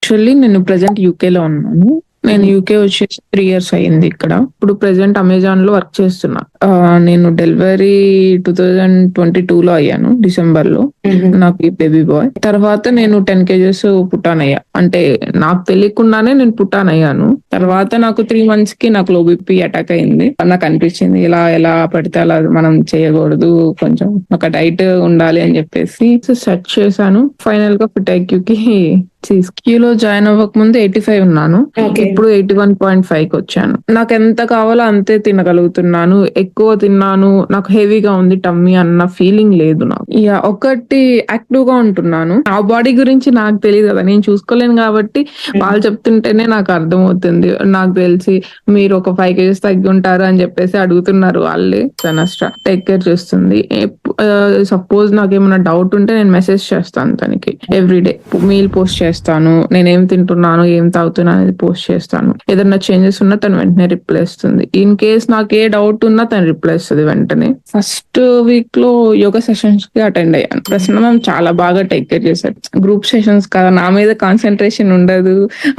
Actually నేను present యూకేలో ఉన్నాను. నేను యూకే వచ్చేసి 3 ఇయర్స్ అయింది ఇక్కడ. ఇప్పుడు ప్రెజెంట్ అమెజాన్‌లో వర్క్ చేస్తున్నా. నేను డెలివరీ 2022లో అయ్యాను డిసెంబర్‌లో. నాకు ఈ బేబీ బాయ్. తర్వాత నేను 10 కేజెస్ పుట్టానయ్యా. అంటే నాకు తెలియకుండానే నేను పుట్టానయ్యాను. తర్వాత నాకు 3 మంత్స్‌కి నాకు లో బీపీ అటాక్ అయింది. నాకనిపించింది ఇలా ఎలా పడితే అలా మనం చేయకూడదు. కొంచెం ఒక డైట్ ఉండాలి అని చెప్పేసి సెర్చ్ చేశాను. ఫైనల్‌గా ఫిట్ ఐక్యూకి క్యూలో జాయిన్ అవ్వక ముందు 85 ఉన్నాను. ఓకే. ఇప్పుడు 81.5కి వచ్చాను. నాకు ఎంత కావాలో అంతే తినగలుగుతున్నాను. ఎక్కువ తిన్నాను. నాకు హెవీగా ఉంది టమ్మీ అన్న ఫీలింగ్ లేదు నాకు. ఒకటి యాక్టివ్‌గా ఉంటున్నాను. నా బాడీ గురించి నాకు తెలీదు కదా! నేను చూసుకోలేను కాబట్టి వాళ్ళు చెప్తుంటేనే నాకు అర్థమవుతుంది. నాకు తెలిసి మీరు ఒక 5 కేజెస్ తగ్గి ఉంటారు అని చెప్పేసి అడుగుతున్నారు వాళ్ళే. తనష్ట టేక్ కేర్ చేస్తుంది. సపోజ్ నాకేమైనా డౌట్ ఉంటే నేను మెసేజ్ చేస్తాను తనకి ఎవ్రీడే. మెయిల్ పోస్ట్ చేస్తాను. నేనేం తింటున్నాను, ఏం తాగుతున్నాను అనేది పోస్ట్ చేస్తాను. ఏదైనా చేంజెస్ ఉన్నా తను వెంటనే రిప్లై ఇస్తుంది. ఇన్ కేస్ నాకు ఏ డౌట్ ఉన్నా తను రిప్లై ఇస్తుంది వెంటనే. ఫస్ట్ వీక్ లో యోగా సెషన్స్ కి అటెండ్ అయ్యాను. ప్రసన్న మ్యామ్ చాలా బాగా టేక్ కేర్ చేశారు. గ్రూప్ సెషన్స్ కదా, నా మీద కాన్సన్ట్రేషన్ ఉండదు,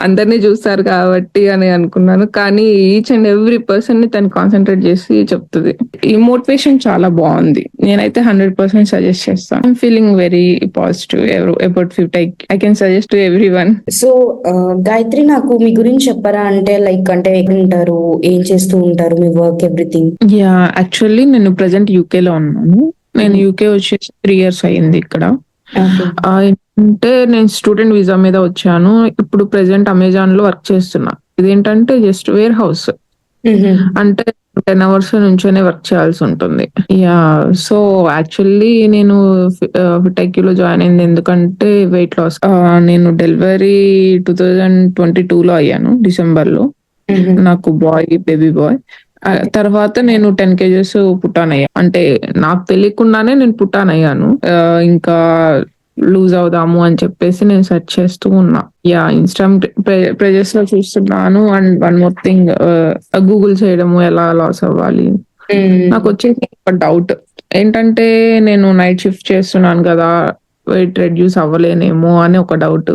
అందరినీ చూస్తారు కాబట్టి అని అనుకున్నాను. కానీ ఈచ్ అండ్ ఎవ్రీ పర్సన్ ని తను కాన్సన్ట్రేట్ చేసి చెప్తుంది. ఈ మోటివేషన్ చాలా బాగుంది. నేనైతే 100% సజెస్ట్ చేస్తాను. I'm feeling very positive about fit. I can suggest to everyone. So Gayatri, నాకు మీ గురించి చెప్పరా? అంటే అంటే ఎక్కడ ఉంటారు, ఏం చేస్తూ ఉంటారు, మీ వర్క్ ఎవ్రీథింగ్? యాక్చువల్లీ నేను ప్రెజెంట్ యూకేలో ఉన్నాను. నేను యూకే వచ్చేసి 3 ఇయర్స్ అయింది ఇక్కడ. అంటే నేను స్టూడెంట్ వీసా మీద వచ్చాను. ఇప్పుడు ప్రెజెంట్ అమెజాన్ లో వర్క్ చేస్తున్నా. ఇదేంటంటే జస్ట్ వేర్ హౌస్. అంటే 10 అవర్స్ నుంచోనే వర్క్ చేయాల్సి ఉంటుంది. సో యాక్చువల్లీ నేను ఫిటైక్యూలో జాయిన్ అయింది ఎందుకంటే వెయిట్ లాస్. నేను డెలివరీ 2022లో అయ్యాను డిసెంబర్‌లో. నాకు బేబీ బాయ్. తర్వాత నేను 10 కేజెస్ పుట్టానయ్యా. అంటే నాకు తెలియకుండానే నేను పుట్టానయ్యాను. ఇంకా లూజ్ అవుదాము అని చెప్పేసి నేను సెర్చ్ చేస్తూ ఉన్నా. ఇన్‌స్టాగ్రామ్ పేజెస్ లో చూస్తున్నాను. And one more thing, Google చేయడము ఎలా లాస్ అవ్వాలి. నాకు వచ్చేసి ఒక డౌట్ ఏంటంటే నేను నైట్ షిఫ్ట్ చేస్తున్నాను కదా, వెయిట్ రెడ్యూస్ అవ్వలేనేమో అని ఒక డౌట్.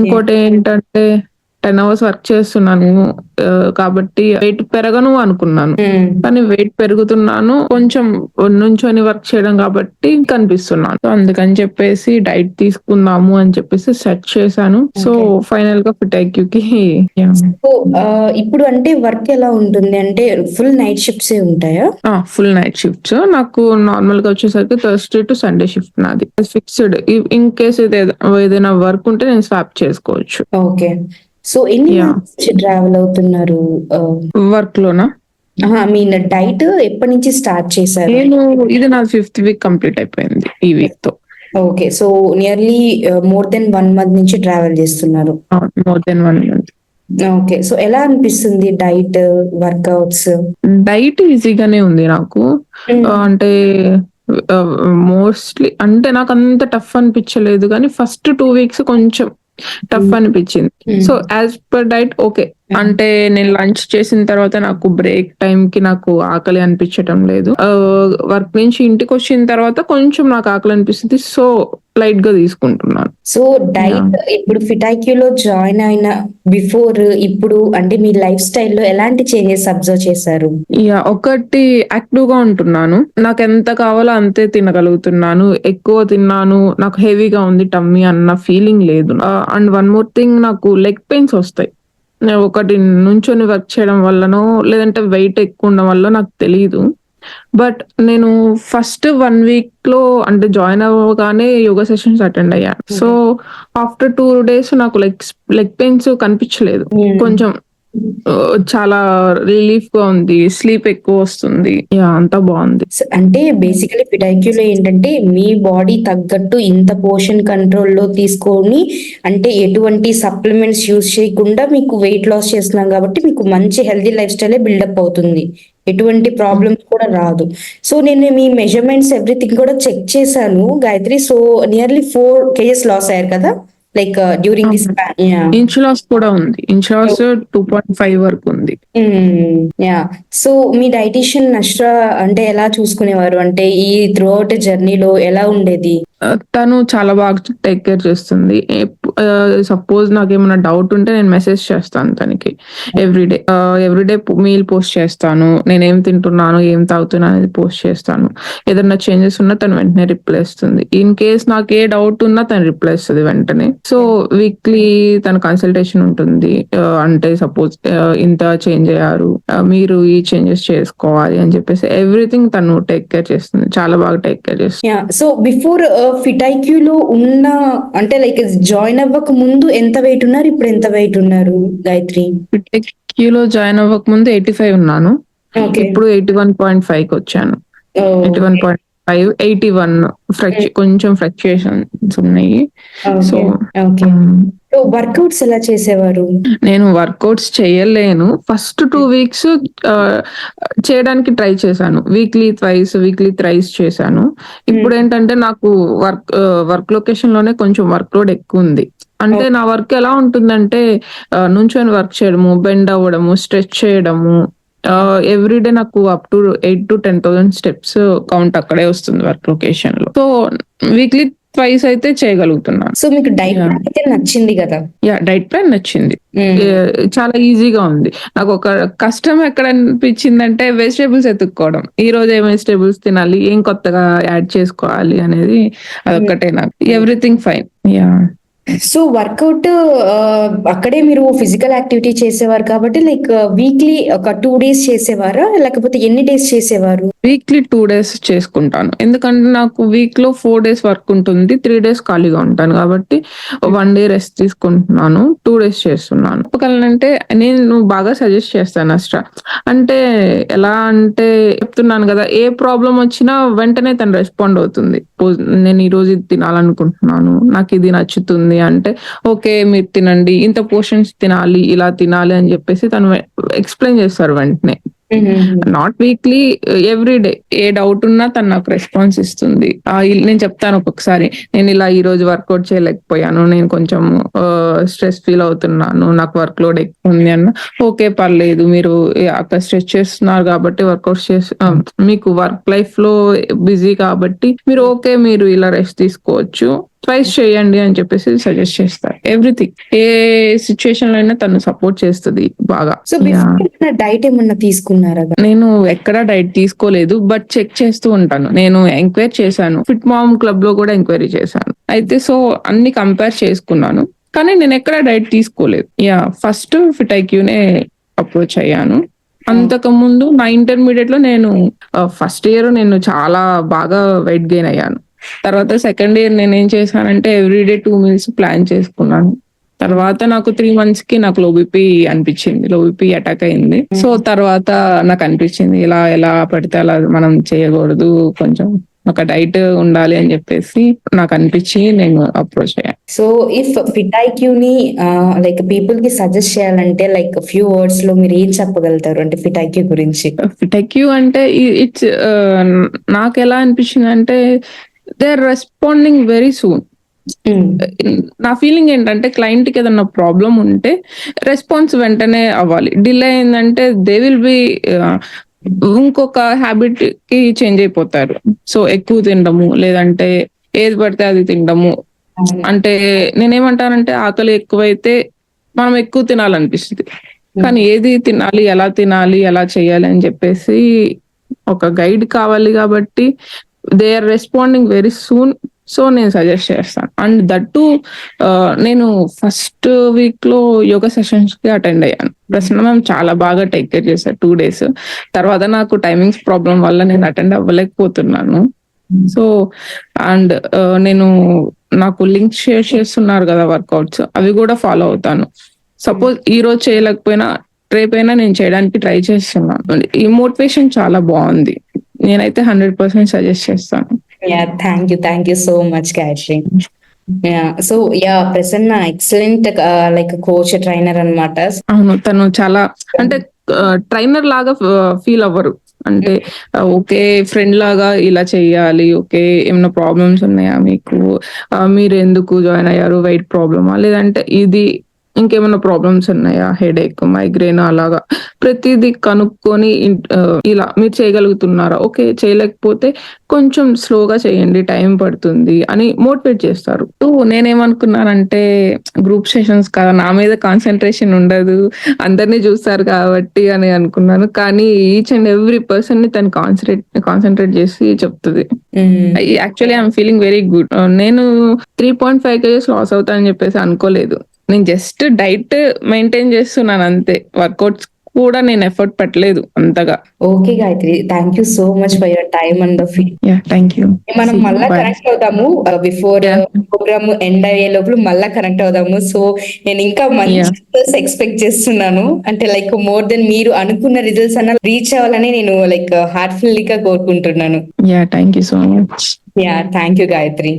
ఇంకోటి ఏంటంటే 10 అవర్స్ వర్క్ చేస్తున్నాను కాబట్టి వెయిట్ పెరగను అనుకున్నాను. కానీ వెయిట్ పెరుగుతున్నాను. కొంచెం నుంచొని వర్క్ చేయడం కాబట్టి కనిపిస్తున్నాను. సో అందుకని చెప్పేసి డైట్ తీసుకుందాము అని చెప్పేసి సెర్చ్ చేశాను. సో ఫైనల్ గా ఫిట్ ఐక్యూకి. ఇప్పుడు అంటే వర్క్ ఎలా ఉంటుంది? అంటే ఫుల్ నైట్ షిఫ్ట్స్ ఉంటాయా? Full night shifts. నాకు నార్మల్ గా వచ్చేసరికి థర్స్డే టు సండే షిఫ్ట్ నాది. ఫిక్స్డ్. ఇన్ కేస్ ఏదైనా వర్క్ ఉంటే నేను స్వాప్ చేసుకోవచ్చు. ఓకే. సో ఎన్ని ట్రావెల్ అవుతున్నారు వర్క్ లోనా? మీన్ డైట్ ఎప్పటి నుంచి స్టార్ట్ చేశారు? ఇది నా 5th వీక్ కంప్లీట్ అయిపోయింది ఈ వీక్ తో. Okay. So nearly more than 1 month నుంచి ట్రావెల్ చేస్తున్నారు. More than 1 month. Okay. So ఎలా అనిపిస్తుంది డైట్, వర్కౌట్స్? డైట్ ఈజీగానే ఉంది నాకు. అంటే మోస్ట్లీ అంటే నాకు అంత టఫ్ అనిపించలేదు, కానీ ఫస్ట్ 2 వీక్స్ కొంచెం టఫ్ అనిపించింది. So as per diet okay. అంటే నేను లంచ్ చేసిన తర్వాత నాకు బ్రేక్ టైం కి నాకు ఆకలి అనిపించటం లేదు. వర్క్ నుంచి ఇంటికి వచ్చిన తర్వాత కొంచెం నాకు ఆకలి అనిపిస్తుంది. సో లైట్ గా తీసుకుంటున్నాను. సో డైట్ ఇప్పుడు ఫిటైక్యూలో జాయిన్ అయిన బిఫోర్ ఇప్పుడు అంటే మీ లైఫ్ స్టైల్లో ఎలాంటి చేంజెస్ అబ్జర్వ్ చేశారు? ఒకటి యాక్టివ్ గా ఉంటున్నాను. నాకు ఎంత కావాలో అంతే తినగలుగుతున్నాను. ఎక్కువ తిన్నాను. నాకు హెవీగా ఉంది టమ్మీ అన్న ఫీలింగ్ లేదు. అండ్ వన్ మోర్ థింగ్, నాకు లెగ్ పెయిన్స్ వస్తాయి. ఒకటి నుంచొని వర్క్ చేయడం వల్లనో లేదంటే వెయిట్ ఎక్కువ ఉండడం వల్ల నాకు తెలీదు. బట్ నేను ఫస్ట్ 1 వీక్ లో అంటే జాయిన్ అవ్వగానే యోగా సెషన్స్ అటెండ్ అయ్యాను. సో ఆఫ్టర్ 2 డేస్ నాకు లెగ్ పెయిన్స్ కనిపించలేదు. కొంచెం చాలా రిలీఫ్ గా ఉంది. స్లీప్ ఎక్కువ వస్తుంది. అంతా బాగుంది. అంటే బేసికలీ ఫిటైక్యూలో ఏంటంటే మీ బాడీ తగ్గట్టు ఇంత పోర్షన్ కంట్రోల్లో తీసుకొని, అంటే ఎటువంటి సప్లిమెంట్స్ యూజ్ చేయకుండా మీకు వెయిట్ లాస్ చేస్తున్నాం కాబట్టి మీకు మంచి హెల్తీ లైఫ్ స్టైలే బిల్డప్ అవుతుంది. ఎటువంటి ప్రాబ్లమ్స్ కూడా రాదు. సో నేను మీ మెజర్మెంట్స్ ఎవ్రీథింగ్ కూడా చెక్ చేశాను Gayatri. So nearly 4 kgs loss అయ్యారు కదా, like during this inch loss కూడా ఉంది. ఇంచ్ లాస్ 2.5 వరకు ఉంది. సో మీ డైటీషియన్ నష్రా అంటే ఎలా చూసుకునేవారు? అంటే ఈ త్రూ అవుట్ జర్నీలో ఎలా ఉండేది? తను చాలా బాగా టేక్ కేర్ చేస్తుంది. సపోజ్ నాకేమైనా డౌట్ ఉంటే నేను మెసేజ్ చేస్తాను తనకి ఎవ్రీడే మీల్ పోస్ట్ చేస్తాను. నేనేం తింటున్నాను, ఏం తాగుతున్నాను అనేది పోస్ట్ చేస్తాను. ఏదన్నా చేంజెస్ ఉన్నా తను వెంటనే రిప్లై ఇస్తుంది. ఇన్ కేస్ నాకు ఏ డౌట్ ఉన్నా తను రిప్లై ఇస్తుంది వెంటనే. సో వీక్లీ తన కన్సల్టేషన్ ఉంటుంది. అంటే సపోజ్ ఇంత చేంజ్ అయ్యారు, మీరు ఈ చేంజెస్ చేసుకోవాలి అని చెప్పేసి ఎవ్రీథింగ్ తను టేక్ కేర్ చేస్తుంది. చాలా బాగా టేక్ కేర్ చేస్తుంది. సో బిఫోర్ ఫిట్ ఐక్యూలో ఉన్న అంటే లైక్ జాయిన్ అవ్వక ముందు ఎంత వెయిట్ ఉన్నారు, ఇప్పుడు ఎంత వెయిట్ ఉన్నారు గాయత్రి? లో జాయిన్ అవ్వక ముందు 85 ఉన్నాను. ఓకే. ఇప్పుడు 81.5కి వచ్చాను. 81.5 81 కొంచెం ఫ్లక్చుయేషన్స్ ఉన్నాయి. సో వర్కౌట్స్ ఎలా చేసేవారు? నేను వర్కౌట్స్ చేయలేను. ఫస్ట్ 2 వీక్స్ చేయడానికి ట్రై చేశాను. వీక్లీ థ్రైస్ చేశాను. ఇప్పుడు ఏంటంటే నాకు వర్క్ లొకేషన్ లోనే కొంచెం వర్క్ లోడ్ ఎక్కువ ఉంది. అంటే నా వర్క్ ఎలా ఉంటుందంటే నుంచొని వర్క్ చేయడము, బెండ్ అవ్వడము, స్ట్రెచ్ చేయడము, ఎవ్రీడే నాకు up to 8 to 10,000 steps count అక్కడే వస్తుంది వర్క్ లొకేషన్ లో. సో వీక్లీ ట్వైస్ అయితే చేయగలుగుతున్నాను. సో మీకు డైట్ అయితే నచ్చింది కదా? డైట్ ప్లాన్ నచ్చింది. చాలా ఈజీగా ఉంది. నాకు ఒక కష్టం ఎక్కడ అనిపించిందంటే వెజిటేబుల్స్ ఎత్తుక్కోవడం. ఈ రోజు ఏం వెజిటేబుల్స్ తినాలి, ఏం కొత్తగా యాడ్ చేసుకోవాలి అనేది అదొక్కటే. నాకు ఎవ్రీథింగ్ ఫైన్. సో వర్కౌట్ అక్కడే మీరు ఫిజికల్ యాక్టివిటీ చేసేవారు కాబట్టి లైక్ వీక్లీ ఒక 2 days చేసేవారా, లేకపోతే ఎన్ని డేస్ చేసేవారు? వీక్లీ 2 days చేసుకుంటాను. ఎందుకంటే నాకు వీక్ లో 4 days వర్క్ ఉంటుంది, 3 days ఖాళీగా ఉంటాను కాబట్టి 1 day రెస్ట్ తీసుకుంటున్నాను, 2 days చేస్తున్నాను. చెప్పగలనంటే నేను బాగా సజెస్ట్ చేస్తాను అష్ట. అంటే ఎలా అంటే చెప్తున్నాను కదా, ఏ ప్రాబ్లం వచ్చినా వెంటనే తను రెస్పాండ్ అవుతుంది. నేను ఈ రోజు ఇది తినాలనుకుంటున్నాను, నాకు ఇది నచ్చుతుంది అంటే ఓకే మీరు తినండి, ఇంత పోర్షన్స్ తినాలి, ఇలా తినాలి అని చెప్పేసి తను ఎక్స్ప్లెయిన్ చేస్తారు వెంటనే. Not weekly, everyday A doubt ఉన్నా తను నాకు రెస్పాన్స్ ఇస్తుంది. నేను చెప్తాను ఒక్కొక్కసారి, నేను ఇలా ఈ రోజు వర్కౌట్ చేయలేకపోయాను, నేను కొంచెం స్ట్రెస్ ఫీల్ అవుతున్నాను, నాకు వర్క్ లోడ్ ఎక్కువ ఉంది అన్న, ఓకే పర్లేదు, మీరు అక్కడ స్ట్రెచ్ చేస్తున్నారు కాబట్టి వర్కౌట్ మీకు వర్క్ లైఫ్ లో బిజీ కాబట్టి మీరు ఓకే మీరు ఇలా రెస్ట్ తీసుకోవచ్చు, ట్రైస్ చేయండి అని చెప్పేసి సజెస్ట్ చేస్తారు. ఎవ్రీథింగ్, ఏ సిచ్యుయేషన్ లో అయినా తను సపోర్ట్ చేస్తుంది బాగా. సో డైట్ ఏమన్నా తీసుకున్నారా? నేను ఎక్కడా డైట్ తీసుకోలేదు, బట్ చెక్ చేస్తూ ఉంటాను. నేను ఎంక్వైరీ చేశాను, ఫిట్ మామ్ క్లబ్ లో కూడా ఎంక్వైరీ చేశాను. అయితే సో అన్ని కంపేర్ చేసుకున్నాను, కానీ నేను ఎక్కడ డైట్ తీసుకోలేదు. ఫస్ట్ ఫిట్ ఐక్యూనే అప్రోచ్ అయ్యాను. అంతకు ముందు నా ఇంటర్మీడియట్ లో నేను ఫస్ట్ ఇయర్ నేను చాలా బాగా వెయిట్ గెయిన్ అయ్యాను. తర్వాత సెకండ్ ఇయర్ నేను ఏం చేశానంటే ఎవ్రీడే 2 meals ప్లాన్ చేసుకున్నాను. తర్వాత నాకు 3 months కి నాకు లో బీపీ అటాక్ అయింది. సో తర్వాత నాకు అనిపించింది ఇలా ఎలా పడితే అలా మనం చేయకూడదు, కొంచెం ఒక డైట్ ఉండాలి అని చెప్పేసి నాకు అనిపించి నేను అప్రోచ్ అయ్యాను. సో ఇఫ్ ఫిట్ ఐక్యూని లైక్ పీపుల్ కి సజెస్ట్ చేయాలంటే లైక్ ఫ్యూ వర్డ్స్ లో మీరు ఏం చెప్పగలుగుతారు అంటే ఫిట్ ఐక్యూ గురించి? ఫిట్ ఐక్యూ అంటే ఇట్స్ నాకు ఎలా అనిపించింది అంటే they are responding very soon. నా ఫీలింగ్ ఏంటంటే క్లయింట్ కి ఏదన్నా ప్రాబ్లం ఉంటే రెస్పాన్స్ వెంటనే అవ్వాలి. డిలే అయిందంటే దే విల్ బి ఇంకొక హ్యాబిట్ కి చేంజ్ అయిపోతారు. సో ఎక్కువ తినడము, లేదంటే ఏది పడితే అది తినడము. అంటే నేనేమంటానంటే ఆకలి ఎక్కువైతే మనం ఎక్కువ తినాలనిపిస్తుంది, కానీ ఏది తినాలి, ఎలా చేయాలి అని చెప్పేసి ఒక గైడ్ కావాలి. కాబట్టి they are responding very soon. So నేను సజెస్ట్ చేస్తాను. అండ్ దట్టు నేను ఫస్ట్ వీక్ లో యోగా సెషన్స్ కి అటెండ్ అయ్యాను. ప్రసన్న మ్యామ్ చాలా బాగా టేక్ కేర్ చేశారు 2 days. తర్వాత నాకు టైమింగ్స్ ప్రాబ్లం వల్ల నేను అటెండ్ అవ్వలేకపోతున్నాను. సో అండ్ నేను నాకు లింక్ షేర్ చేస్తున్నారు కదా వర్కౌట్స్, అవి కూడా ఫాలో అవుతాను. సపోజ్ ఈ రోజు చేయలేకపోయినా రేపైనా నేను చేయడానికి ట్రై చేస్తున్నాను. ఈ మోటివేషన్ చాలా బాగుంది. నేనైతే 100% సజెస్ట్ చేస్తాను. Thank you so much Gayatri. So Prasanna excellent like coach, trainer అన్నమాట. అవును, తను చాలా అంటే ట్రైనర్ లాగా ఫీల్ అవ్వరు. అంటే ఓకే ఫ్రెండ్ లాగా ఇలా చెయ్యాలి, ఓకే ఏమైనా ప్రాబ్లమ్స్ ఉన్నాయా మీకు, మీరు ఎందుకు జాయిన్ అయ్యారు, వెయిట్ ప్రాబ్లమా, లేదంటే ఇది ఇంకేమైనా ప్రాబ్లమ్స్ ఉన్నాయా, హెడేక్, మైగ్రేన్ అలాగా ప్రతిదీ కనుక్కొని ఇలా మీరు చేయగలుగుతున్నారా, ఓకే చేయలేకపోతే కొంచెం స్లోగా చేయండి, టైం పడుతుంది అని మోటివేట్ చేస్తారు. సో నేనేమనుకున్నానంటే గ్రూప్ సెషన్స్ కదా, నా మీద కాన్సన్ట్రేషన్ ఉండదు, అందరినీ చూస్తారు కాబట్టి అని అనుకున్నాను. కానీ ఈచ్ అండ్ ఎవ్రీ పర్సన్ ని తను కాన్సన్ట్రేట్ చేసి చెప్తుంది. Actually I'm feeling very good. నేను 3.5 kgs లాస్ అవుతానని చెప్పేసి అనుకోలేదు. నేను జస్ట్ డైట్ మెయింటైన్ చేస్తున్నాను అంతే. వర్కౌట్స్ కూడా నేను ఎఫర్ట్ పెట్టలేదు అంతగా. Okay Gayatri, thank you so much for your time and the feed. Thank you. మనం మళ్ళా కనెక్ట్ అవుదాము బిఫోర్ ప్రోగ్రామ్ ఎండ్ అయ్యే లోపల మళ్ళా కనెక్ట్ అవుదాము. సో నేను ఇంకా మంచి రిజల్ట్స్ ఎక్స్పెక్ట్ చేస్తున్నాను. అంటే లైక్ మోర్ దెన్ మీరు అనుకున్న రిజల్ట్స్ అన్న రీచ్ అవ్వాలని నేను లైక్ హార్ట్ఫుల్లీ గా కోరుకుంటున్నాను. Thank you so much. Thank you Gayatri.